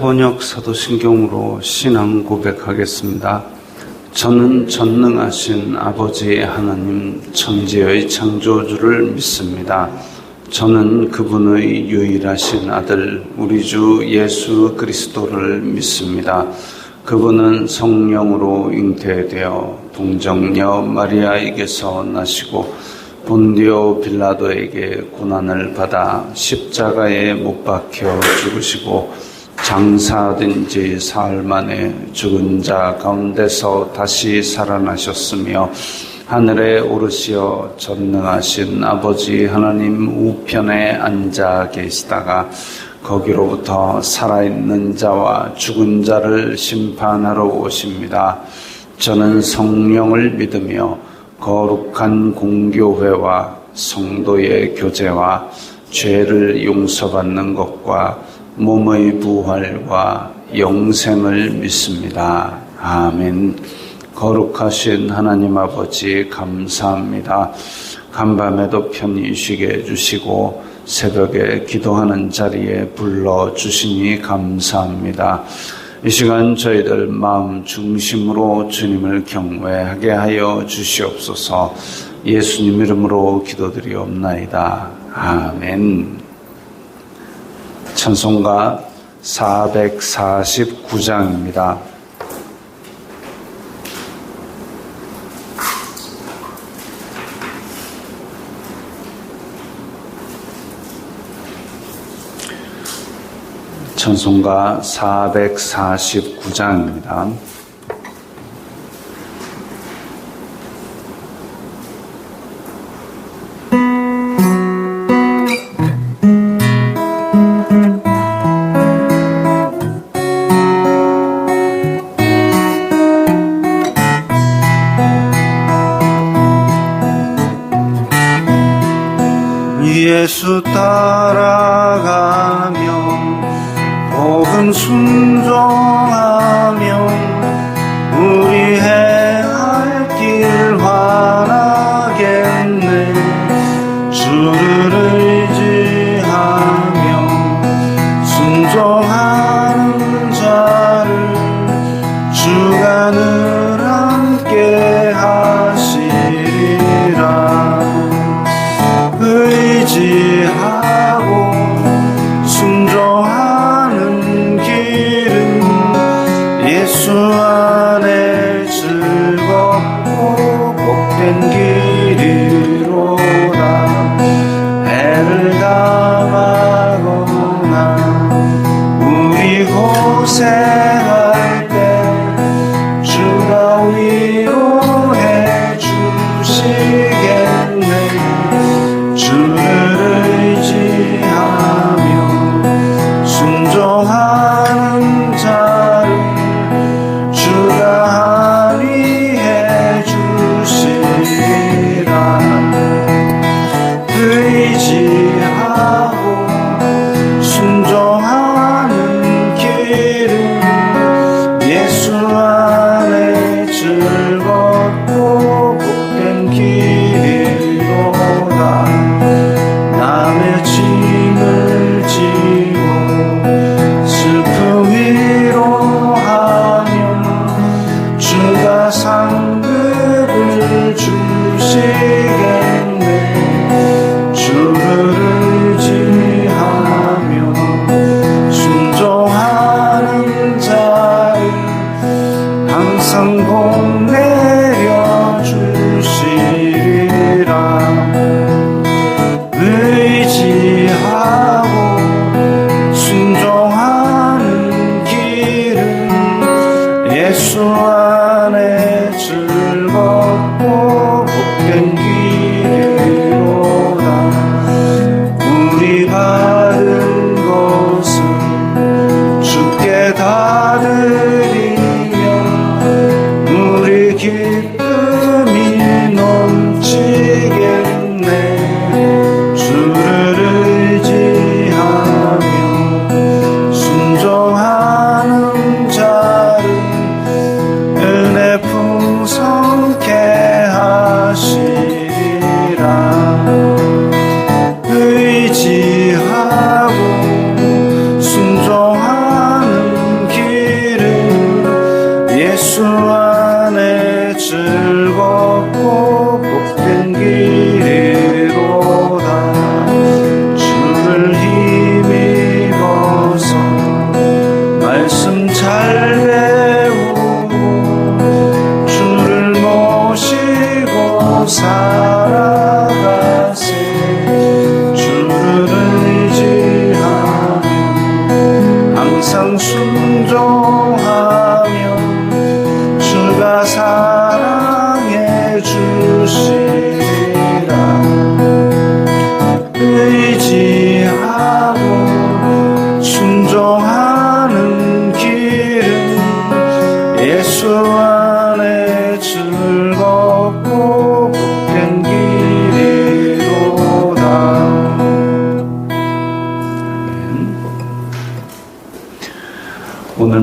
번역 사도신경으로 신앙 고백하겠습니다. 저는 전능하신 아버지 하나님 천지의 창조주를 믿습니다. 저는 그분의 유일하신 아들 우리 주 예수 그리스도를 믿습니다. 그분은 성령으로 잉태되어 동정녀 마리아에게서 나시고 본디오 빌라도에게 고난을 받아 십자가에 못 박혀 죽으시고 장사된 지 사흘 만에 죽은 자 가운데서 다시 살아나셨으며 하늘에 오르시어 전능하신 아버지 하나님 우편에 앉아 계시다가 거기로부터 살아있는 자와 죽은 자를 심판하러 오십니다. 저는 성령을 믿으며 거룩한 공교회와 성도의 교제와 죄를 용서받는 것과 몸의 부활과 영생을 믿습니다. 아멘. 거룩하신 하나님 아버지 감사합니다. 간밤에도 편히 쉬게 해주시고 새벽에 기도하는 자리에 불러주시니 감사합니다. 이 시간 저희들 마음 중심으로 주님을 경외하게 하여 주시옵소서. 예수님 이름으로 기도드리옵나이다. 아멘. 찬송가 449장입니다. 찬송가 449장입니다. 예수 따라가며 복음 순종하며 우리 행할 길 환하겠네. 주를 의지하며 순종하는 자를 주가 늘 함께 하시리라. 의지하고 순종하는 길은 예수 안에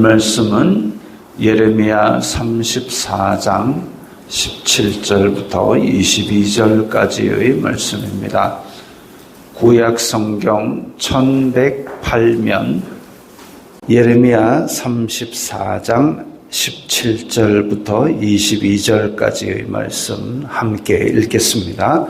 말씀은 예레미야 34장 17절부터 22절까지의 말씀입니다. 구약 성경 1108면 예레미야 34장 17절부터 22절까지의 말씀 함께 읽겠습니다.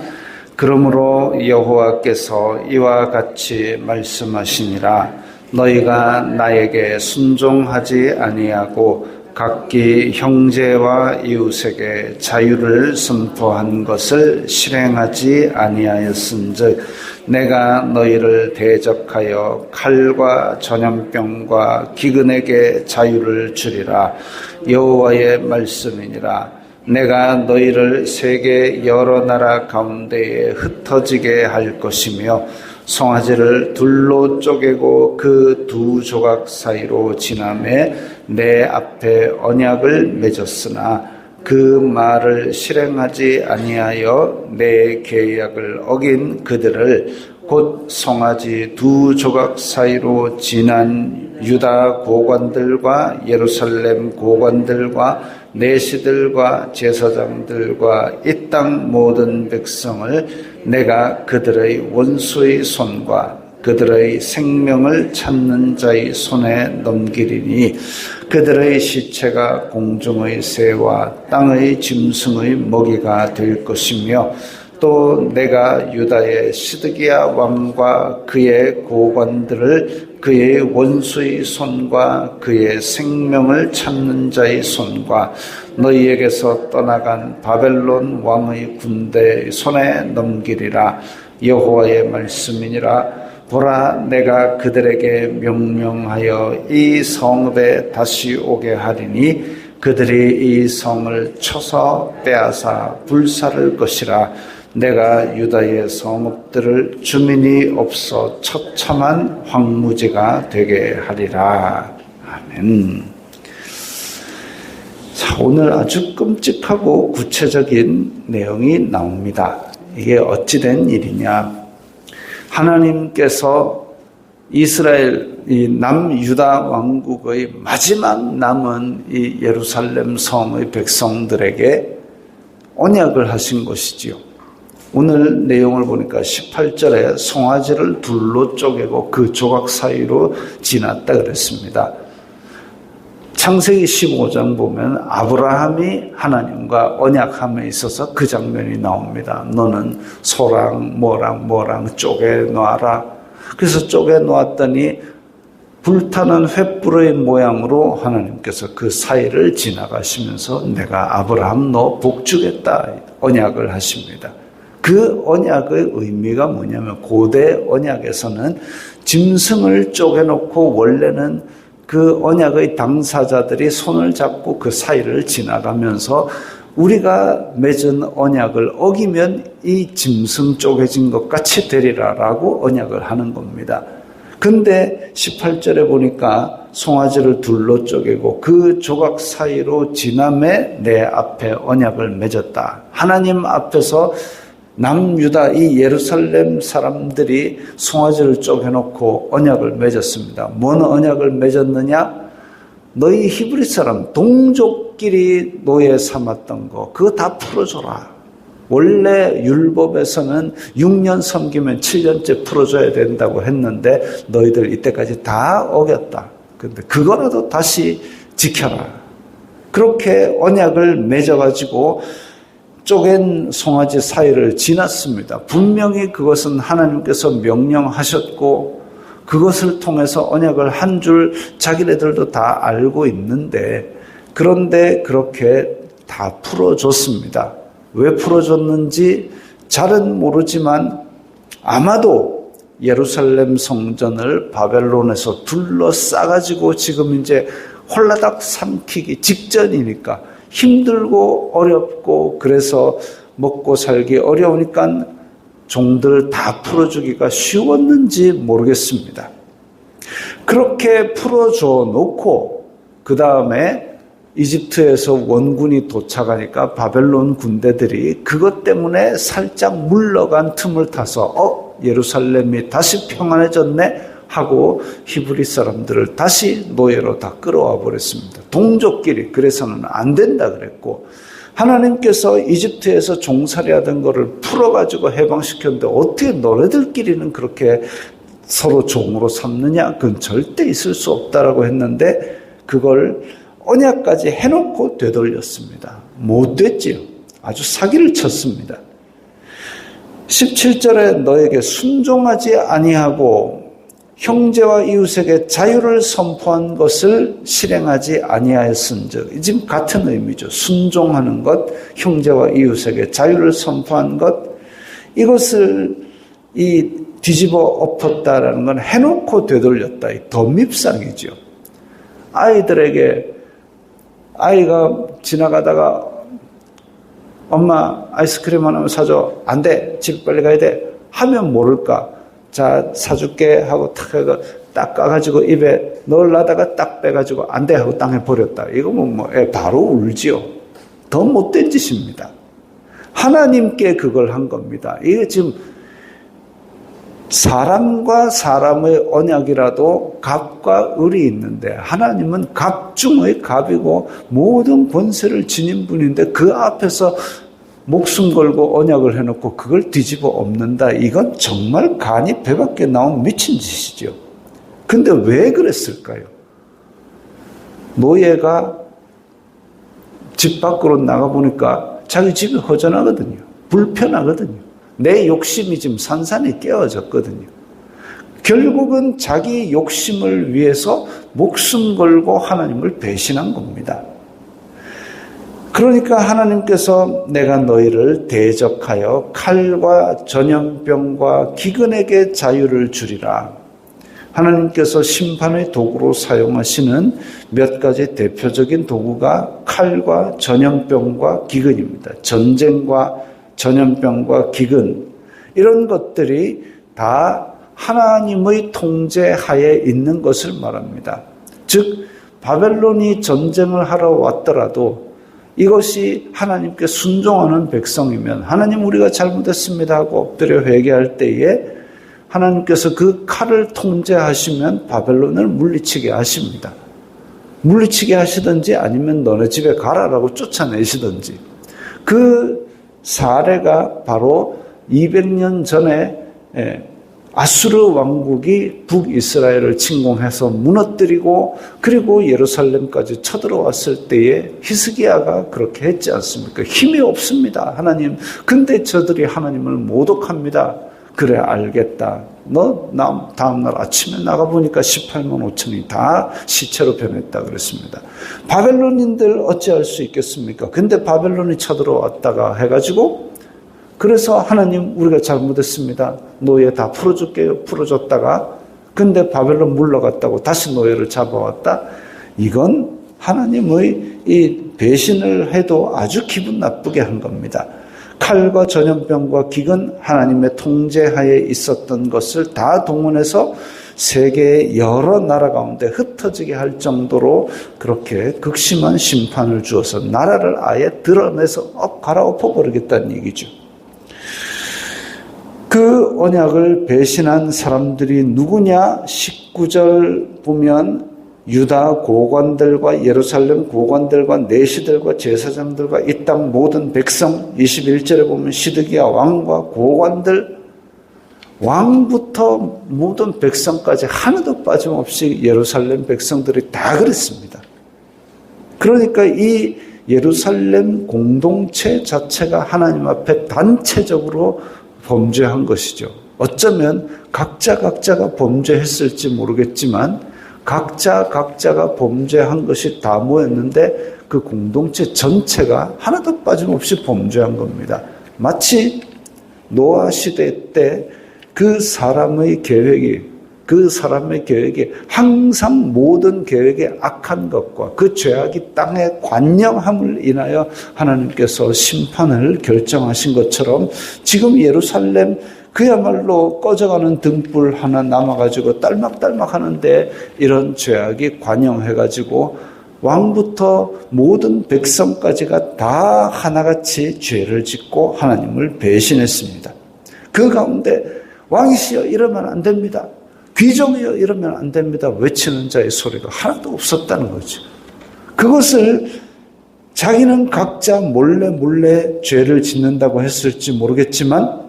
그러므로 여호와께서 이와 같이 말씀하시니라. 너희가 나에게 순종하지 아니하고 각기 형제와 이웃에게 자유를 선포한 것을 실행하지 아니하였은즉 내가 너희를 대적하여 칼과 전염병과 기근에게 자유를 주리라. 여호와의 말씀이니라. 내가 너희를 세계 여러 나라 가운데에 흩어지게 할 것이며 송아지를 둘로 쪼개고 그 두 조각 사이로 지나매 내 앞에 언약을 맺었으나 그 말을 실행하지 아니하여 내 계약을 어긴 그들을 곧 송아지 두 조각 사이로 지난 유다 고관들과 예루살렘 고관들과 내시들과 제사장들과 이 땅 모든 백성을 내가 그들의 원수의 손과 그들의 생명을 찾는 자의 손에 넘기리니 그들의 시체가 공중의 새와 땅의 짐승의 먹이가 될 것이며 또 내가 유다의 시드기야 왕과 그의 고관들을 그의 원수의 손과 그의 생명을 찾는 자의 손과 너희에게서 떠나간 바벨론 왕의 군대의 손에 넘기리라. 여호와의 말씀이니라. 보라, 내가 그들에게 명령하여 이 성읍에 다시 오게 하리니 그들이 이 성을 쳐서 빼앗아 불살을 것이라. 내가 유다의 성읍들을 주민이 없어 처참한 황무지가 되게 하리라. 아멘. 자, 오늘 아주 끔찍하고 구체적인 내용이 나옵니다. 이게 어찌된 일이냐? 하나님께서 이스라엘 이 남유다 왕국의 마지막 남은 이 예루살렘 성의 백성들에게 언약을 하신 것이지요. 오늘 내용을 보니까 18절에 송아지를 둘로 쪼개고 그 조각 사이로 지났다 그랬습니다. 창세기 15장 보면 아브라함이 하나님과 언약함에 있어서 그 장면이 나옵니다. 너는 소랑 뭐랑 쪼개놔라. 그래서 쪼개놓았더니 불타는 횃불의 모양으로 하나님께서 그 사이를 지나가시면서 내가 아브라함 너 복 주겠다 언약을 하십니다. 그 언약의 의미가 뭐냐면 고대 언약에서는 짐승을 쪼개놓고 원래는 그 언약의 당사자들이 손을 잡고 그 사이를 지나가면서 우리가 맺은 언약을 어기면 이 짐승 쪼개진 것 같이 되리라라고 언약을 하는 겁니다. 근데 18절에 보니까 송아지를 둘로 쪼개고 그 조각 사이로 지남에 내 앞에 언약을 맺었다. 하나님 앞에서 남유다 이 예루살렘 사람들이 송아지를 쪼개놓고 언약을 맺었습니다. 뭔 언약을 맺었느냐? 너희 히브리 사람 동족끼리 노예 삼았던 거 그거 다 풀어줘라. 원래 율법에서는 6년 섬기면 7년째 풀어줘야 된다고 했는데 너희들 이때까지 다 어겼다. 근데 그거라도 다시 지켜라. 그렇게 언약을 맺어가지고 쪼갠 송아지 사이를 지났습니다. 분명히 그것은 하나님께서 명령하셨고 그것을 통해서 언약을 한 줄 자기네들도 다 알고 있는데 그런데 그렇게 다 풀어줬습니다. 왜 풀어줬는지 잘은 모르지만 아마도 예루살렘 성전을 바벨론에서 둘러싸가지고 지금 이제 홀라닥 삼키기 직전이니까 힘들고 어렵고 그래서 먹고 살기 어려우니까 종들 다 풀어주기가 쉬웠는지 모르겠습니다. 그렇게 풀어줘 놓고 그 다음에 이집트에서 원군이 도착하니까 바벨론 군대들이 그것 때문에 살짝 물러간 틈을 타서 예루살렘이 다시 평안해졌네 하고 히브리 사람들을 다시 노예로 다 끌어와 버렸습니다. 동족끼리 그래서는 안 된다 그랬고, 하나님께서 이집트에서 종살이하던 거를 풀어가지고 해방시켰는데 어떻게 너네들끼리는 그렇게 서로 종으로 삼느냐? 그건 절대 있을 수 없다라고 했는데 그걸 언약까지 해놓고 되돌렸습니다. 못 됐지요. 아주 사기를 쳤습니다. 17절에 너에게 순종하지 아니하고 형제와 이웃에게 자유를 선포한 것을 실행하지 아니하였은즉, 지금 같은 의미죠. 순종하는 것, 형제와 이웃에게 자유를 선포한 것, 이것을 뒤집어 엎었다라는 건 해놓고 되돌렸다. 더 밉상이죠. 아이가 지나가다가 엄마 아이스크림 하나만 사줘. 안 돼. 집 빨리 가야 돼. 하면 모를까. 자, 사줄게 하고 딱 까가지고 입에 넣으려다가 딱 빼가지고 안 돼 하고 땅에 버렸다. 이거 애 바로 울지요. 더 못된 짓입니다. 하나님께 그걸 한 겁니다. 이게 지금 사람과 사람의 언약이라도 갑과 을이 있는데 하나님은 갑 중의 갑이고 모든 권세를 지닌 분인데 그 앞에서 목숨 걸고 언약을 해놓고 그걸 뒤집어 엎는다. 이건 정말 간이 배 밖에 나온 미친 짓이죠. 근데 왜 그랬을까요? 노예가 집 밖으로 나가보니까 자기 집이 허전하거든요. 불편하거든요. 내 욕심이 지금 산산이 깨어졌거든요. 결국은 자기 욕심을 위해서 목숨 걸고 하나님을 배신한 겁니다. 그러니까 하나님께서 내가 너희를 대적하여 칼과 전염병과 기근에게 자유를 주리라. 하나님께서 심판의 도구로 사용하시는 몇 가지 대표적인 도구가 칼과 전염병과 기근입니다. 전쟁과 전염병과 기근, 이런 것들이 다 하나님의 통제하에 있는 것을 말합니다. 즉 바벨론이 전쟁을 하러 왔더라도 이것이 하나님께 순종하는 백성이면 하나님 우리가 잘못했습니다 하고 엎드려 회개할 때에 하나님께서 그 칼을 통제하시면 바벨론을 물리치게 하십니다. 물리치게 하시든지 아니면 너네 집에 가라라고 쫓아내시든지. 그 사례가 바로 200년 전에 아수르 왕국이 북이스라엘을 침공해서 무너뜨리고 그리고 예루살렘까지 쳐들어왔을 때에 히스기야가 그렇게 했지 않습니까? 힘이 없습니다. 하나님. 근데 저들이 하나님을 모독합니다. 그래 알겠다. 너 다음날 아침에 나가보니까 18만 5천이 다 시체로 변했다 그랬습니다. 바벨론인들 어찌할 수 있겠습니까? 근데 바벨론이 쳐들어왔다가 해가지고 그래서 하나님 우리가 잘못했습니다. 노예 다 풀어줄게요. 풀어줬다가 근데 바벨론 물러갔다고 다시 노예를 잡아왔다. 이건 하나님의 이 배신을 해도 아주 기분 나쁘게 한 겁니다. 칼과 전염병과 기근 하나님의 통제하에 있었던 것을 다 동원해서 세계의 여러 나라 가운데 흩어지게 할 정도로 그렇게 극심한 심판을 주어서 나라를 아예 드러내서 갈아엎어 버리겠다는 얘기죠. 그 언약을 배신한 사람들이 누구냐? 19절 보면 유다 고관들과 예루살렘 고관들과 내시들과 제사장들과 이 땅 모든 백성, 21절에 보면 시드기야 왕과 고관들, 왕부터 모든 백성까지 하나도 빠짐없이 예루살렘 백성들이 다 그랬습니다. 그러니까 이 예루살렘 공동체 자체가 하나님 앞에 단체적으로 범죄한 것이죠. 어쩌면 각자가 범죄했을지 모르겠지만 각자가 범죄한 것이 다 모였는데 그 공동체 전체가 하나도 빠짐없이 범죄한 겁니다. 마치 노아 시대 때 그 사람의 계획이 항상 모든 계획에 악한 것과 그 죄악이 땅에 관영함을 인하여 하나님께서 심판을 결정하신 것처럼 지금 예루살렘 그야말로 꺼져가는 등불 하나 남아가지고 딸막딸막 하는데 이런 죄악이 관영해가지고 왕부터 모든 백성까지가 다 하나같이 죄를 짓고 하나님을 배신했습니다. 그 가운데 왕이시여 이러면 안 됩니다. 귀족이여 이러면 안 됩니다. 외치는 자의 소리가 하나도 없었다는 거죠. 그것을 자기는 각자 몰래 죄를 짓는다고 했을지 모르겠지만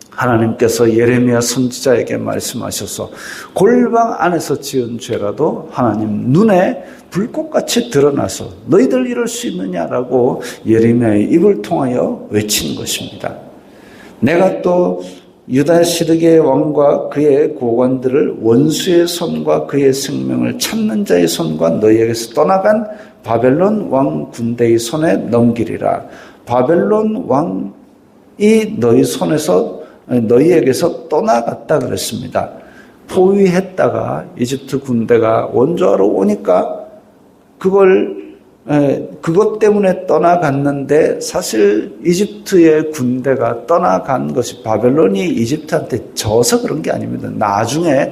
하나님께서 예레미야 선지자에게 말씀하셔서 골방 안에서 지은 죄라도 하나님 눈에 불꽃같이 드러나서 너희들 이럴 수 있느냐라고 예레미야의 입을 통하여 외친 것입니다. 내가 또 유다 시드기의 왕과 그의 고관들을 원수의 손과 그의 생명을 찾는 자의 손과 너희에게서 떠나간 바벨론 왕 군대의 손에 넘기리라. 바벨론 왕이 너희에게서 떠나갔다 그랬습니다. 포위했다가 이집트 군대가 원조하러 오니까 그것 때문에 떠나갔는데 사실 이집트의 군대가 떠나간 것이 바벨론이 이집트한테 져서 그런 게 아닙니다. 나중에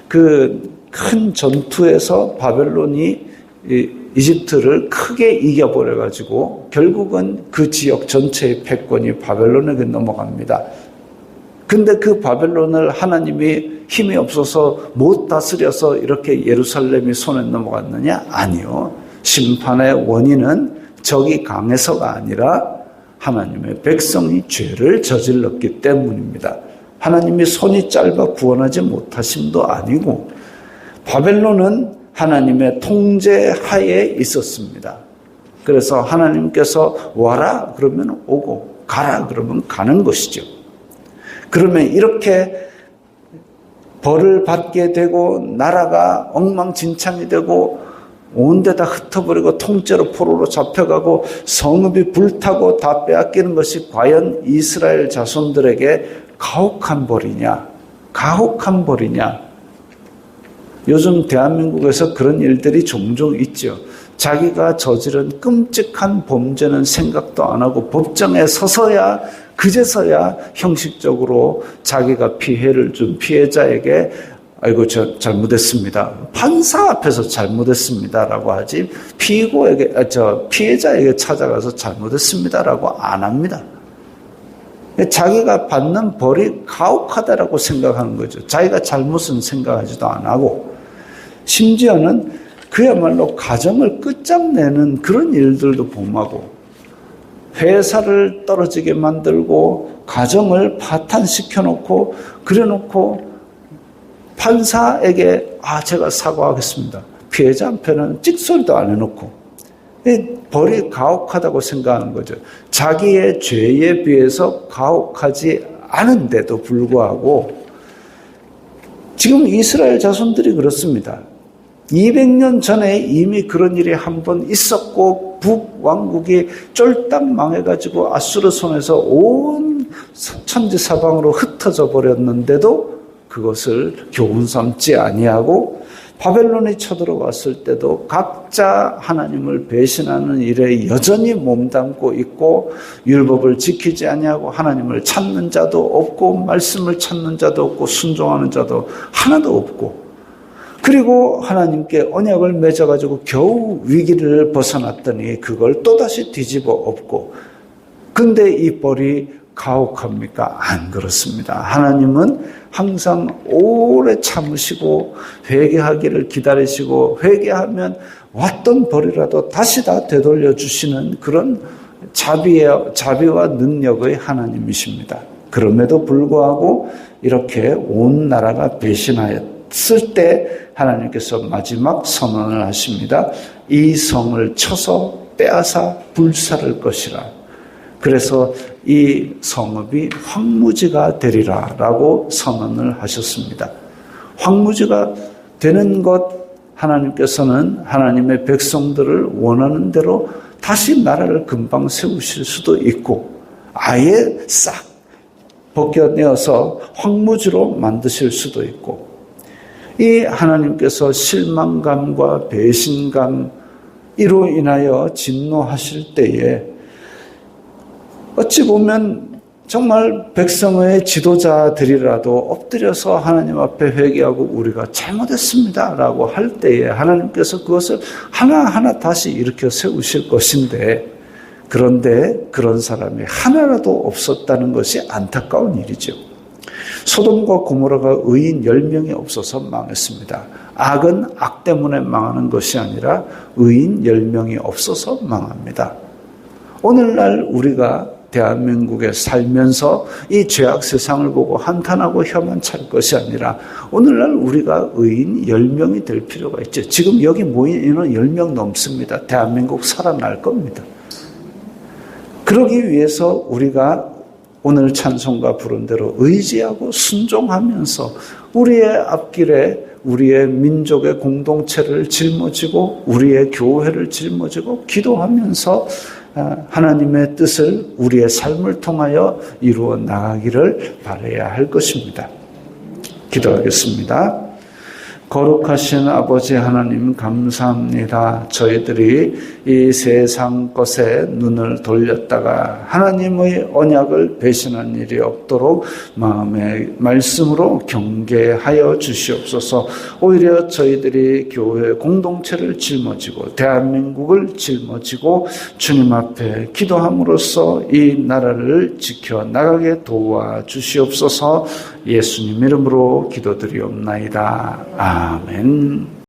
그 큰 전투에서 바벨론이 이집트를 크게 이겨버려가지고 결국은 그 지역 전체의 패권이 바벨론에게 넘어갑니다. 근데 그 바벨론을 하나님이 힘이 없어서 못 다스려서 이렇게 예루살렘이 손에 넘어갔느냐? 아니요. 심판의 원인은 적이 강해서가 아니라 하나님의 백성이 죄를 저질렀기 때문입니다. 하나님이 손이 짧아 구원하지 못하심도 아니고 바벨론은 하나님의 통제 하에 있었습니다. 그래서 하나님께서 와라 그러면 오고 가라 그러면 가는 것이죠. 그러면 이렇게 벌을 받게 되고 나라가 엉망진창이 되고 온 데다 흩어버리고 통째로 포로로 잡혀가고 성읍이 불타고 다 빼앗기는 것이 과연 이스라엘 자손들에게 가혹한 벌이냐? 가혹한 벌이냐? 요즘 대한민국에서 그런 일들이 종종 있죠. 자기가 저지른 끔찍한 범죄는 생각도 안 하고 법정에 서서야 그제서야 형식적으로 자기가 피해를 준 피해자에게 아이고 저 잘못했습니다. 판사 앞에서 잘못했습니다라고 하지 피해자에게 찾아가서 잘못했습니다라고 안 합니다. 자기가 받는 벌이 가혹하다라고 생각하는 거죠. 자기가 잘못은 생각하지도 안 하고 심지어는 그야말로 가정을 끝장내는 그런 일들도 범하고 회사를 떨어지게 만들고 가정을 파탄시켜놓고 그래놓고 판사에게 제가 사과하겠습니다. 피해자 한편은 찍소리도 안 해놓고 벌이 가혹하다고 생각하는 거죠. 자기의 죄에 비해서 가혹하지 않은데도 불구하고 지금 이스라엘 자손들이 그렇습니다. 200년 전에 이미 그런 일이 한 번 있었고 북왕국이 쫄딱 망해가지고 아수르 손에서 온 천지사방으로 흩어져 버렸는데도 그것을 교훈 삼지 아니하고 바벨론이 쳐들어왔을 때도 각자 하나님을 배신하는 일에 여전히 몸담고 있고 율법을 지키지 아니하고 하나님을 찾는 자도 없고 말씀을 찾는 자도 없고 순종하는 자도 하나도 없고 그리고 하나님께 언약을 맺어가지고 겨우 위기를 벗어났더니 그걸 또다시 뒤집어 엎고 근데 이 벌이 가혹합니까? 안 그렇습니다. 하나님은 항상 오래 참으시고 회개하기를 기다리시고 회개하면 왔던 벌이라도 다시 다 되돌려 주시는 그런 자비와 능력의 하나님이십니다. 그럼에도 불구하고 이렇게 온 나라가 배신하였을 때 하나님께서 마지막 선언을 하십니다. 이 성을 쳐서 빼앗아 불살을 것이라. 그래서 이 성읍이 황무지가 되리라 라고 선언을 하셨습니다. 황무지가 되는 것 하나님께서는 하나님의 백성들을 원하는 대로 다시 나라를 금방 세우실 수도 있고 아예 싹 벗겨내어서 황무지로 만드실 수도 있고 이 하나님께서 실망감과 배신감 이로 인하여 진노하실 때에 어찌 보면 정말 백성의 지도자들이라도 엎드려서 하나님 앞에 회개하고 우리가 잘못했습니다 라고 할 때에 하나님께서 그것을 하나하나 다시 일으켜 세우실 것인데 그런데 그런 사람이 하나라도 없었다는 것이 안타까운 일이죠. 소돔과 고모라가 의인 10명이 없어서 망했습니다. 악은 악 때문에 망하는 것이 아니라 의인 10명이 없어서 망합니다. 오늘날 우리가 대한민국에 살면서 이 죄악 세상을 보고 한탄하고 혀만 찰 것이 아니라 오늘날 우리가 의인 10명이 될 필요가 있죠. 지금 여기 모인 인원 10명 넘습니다. 대한민국 살아날 겁니다. 그러기 위해서 우리가 오늘 찬송가 부른 대로 의지하고 순종하면서 우리의 앞길에 우리의 민족의 공동체를 짊어지고 우리의 교회를 짊어지고 기도하면서 하나님의 뜻을 우리의 삶을 통하여 이루어 나가기를 바라야 할 것입니다. 기도하겠습니다. 거룩하신 아버지 하나님 감사합니다. 저희들이 이 세상 것에 눈을 돌렸다가 하나님의 언약을 배신한 일이 없도록 마음의 말씀으로 경계하여 주시옵소서. 오히려 저희들이 교회 공동체를 짊어지고 대한민국을 짊어지고 주님 앞에 기도함으로써 이 나라를 지켜나가게 도와주시옵소서. 예수님 이름으로 기도드리옵나이다. 아멘.